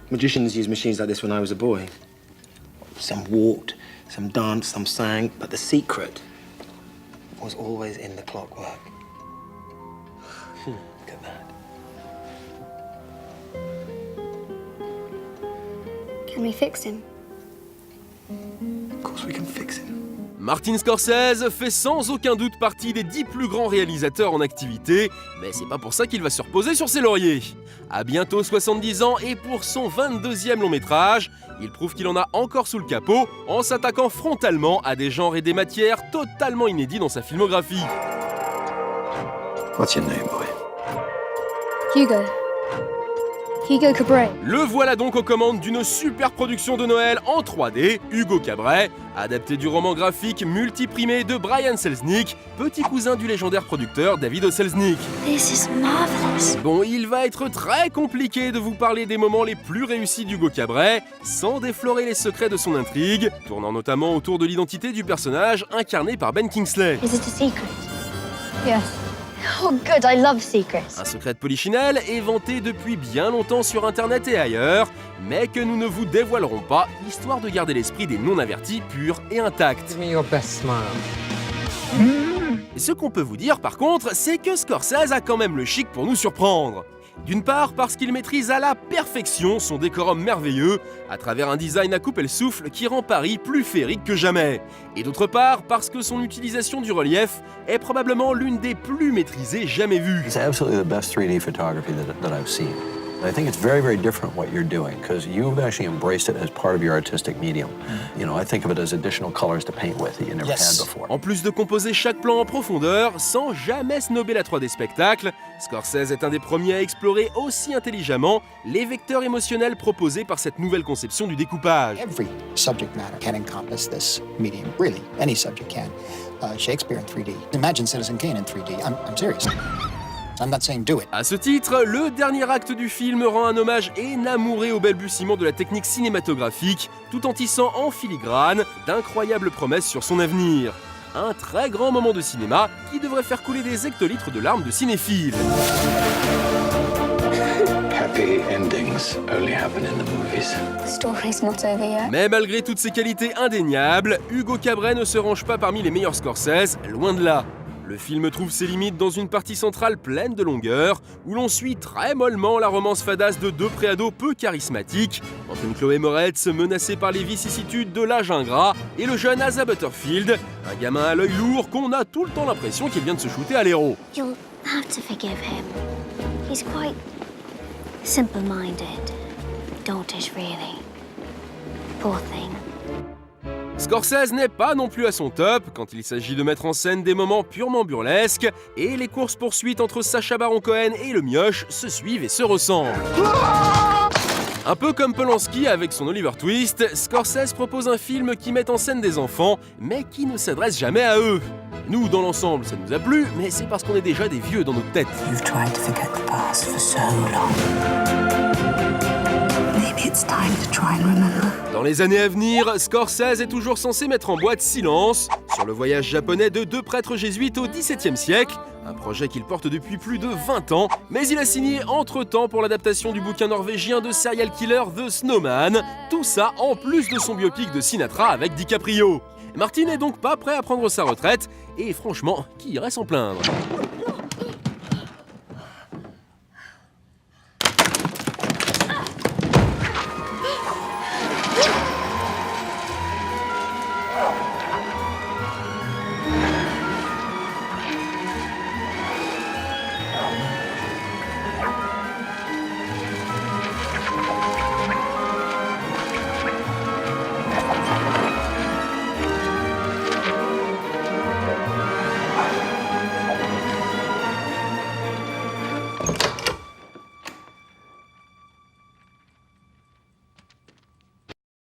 Magicians used machines like this when I was a boy. Some walked, some danced, some sang, but the secret was always in the clockwork. Look at that. Can we fix him? Of course we can fix him. Martin Scorsese fait sans aucun doute partie des 10 plus grands réalisateurs en activité, mais c'est pas pour ça qu'il va se reposer sur ses lauriers. À bientôt 70 ans et pour son 22e long métrage, il prouve qu'il en a encore sous le capot en s'attaquant frontalement à des genres et des matières totalement inédits dans sa filmographie. What's your name, boy? Hugo. Hugo Cabret. Le voilà donc aux commandes d'une super production de Noël en 3D, Hugo Cabret, adapté du roman graphique multiprimé de Brian Selznick, petit cousin du légendaire producteur David O. Selznick. This is marvelous. Bon, il va être très compliqué de vous parler des moments les plus réussis d'Hugo Cabret, sans déflorer les secrets de son intrigue, tournant notamment autour de l'identité du personnage incarné par Ben Kingsley. Is it a secret? Yes. Oh, good. I love secrets. Un secret de Polichinelle éventé depuis bien longtemps sur internet et ailleurs, mais que nous ne vous dévoilerons pas, histoire de garder l'esprit des non-avertis pur et intact. Give me your best smile. Et ce qu'on peut vous dire par contre, c'est que Scorsese a quand même le chic pour nous surprendre. D'une part parce qu'il maîtrise à la perfection son décorum merveilleux, à travers un design à couper le souffle qui rend Paris plus féerique que jamais. Et d'autre part parce que son utilisation du relief est probablement l'une des plus maîtrisées jamais vues. It's absolutely the best 3D photography that I've seen. And I think it's very, very different what you're doing because you've actually embraced it as part of your artistic medium. You know, I think of it as additional colors to paint with that you never had before. En plus de composer chaque plan en profondeur, sans jamais snobber la 3D spectacle, Scorsese est un des premiers à explorer aussi intelligemment les vecteurs émotionnels proposés par cette nouvelle conception du découpage. Every subject matter can encompass this medium. Really, any subject can. Shakespeare in 3D. Imagine Citizen Kane in 3D. I'm serious. I'm not saying do it. À ce titre, le dernier acte du film rend un hommage énamouré au balbutiement de la technique cinématographique, tout en tissant en filigrane d'incroyables promesses sur son avenir. Un très grand moment de cinéma qui devrait faire couler des hectolitres de larmes de cinéphiles. Happy endings only happen in the movies. The story's not over yet. Mais malgré toutes ses qualités indéniables, Hugo Cabret ne se range pas parmi les meilleurs Scorsese, loin de là. Le film trouve ses limites dans une partie centrale pleine de longueur, où l'on suit très mollement la romance fadasse de deux préados peu charismatiques, entre une Chloé Moretz menacée par les vicissitudes de l'âge ingrat et le jeune Asa Butterfield, un gamin à l'œil lourd qu'on a tout le temps l'impression qu'il vient de se shooter à l'héros. You'll have to forgive him. He's quite simple-minded. Doltish, really. Poor thing. Scorsese n'est pas non plus à son top quand il s'agit de mettre en scène des moments purement burlesques, et les courses-poursuites entre Sacha Baron Cohen et le mioche se suivent et se ressemblent. Un peu comme Polanski avec son Oliver Twist, Scorsese propose un film qui met en scène des enfants, mais qui ne s'adresse jamais à eux. Nous, dans l'ensemble, ça nous a plu, mais c'est parce qu'on est déjà des vieux dans notre tête. You've tried to forget the past for so long. Maybe it's time to try and remember. Dans les années à venir, Scorsese est toujours censé mettre en boîte Silence, sur le voyage japonais de deux prêtres jésuites au XVIIe siècle, un projet qu'il porte depuis plus de 20 ans, mais il a signé entre-temps pour l'adaptation du bouquin norvégien de serial killer The Snowman, tout ça en plus de son biopic de Sinatra avec DiCaprio. Martin n'est donc pas prêt à prendre sa retraite, et franchement, qui irait s'en plaindre?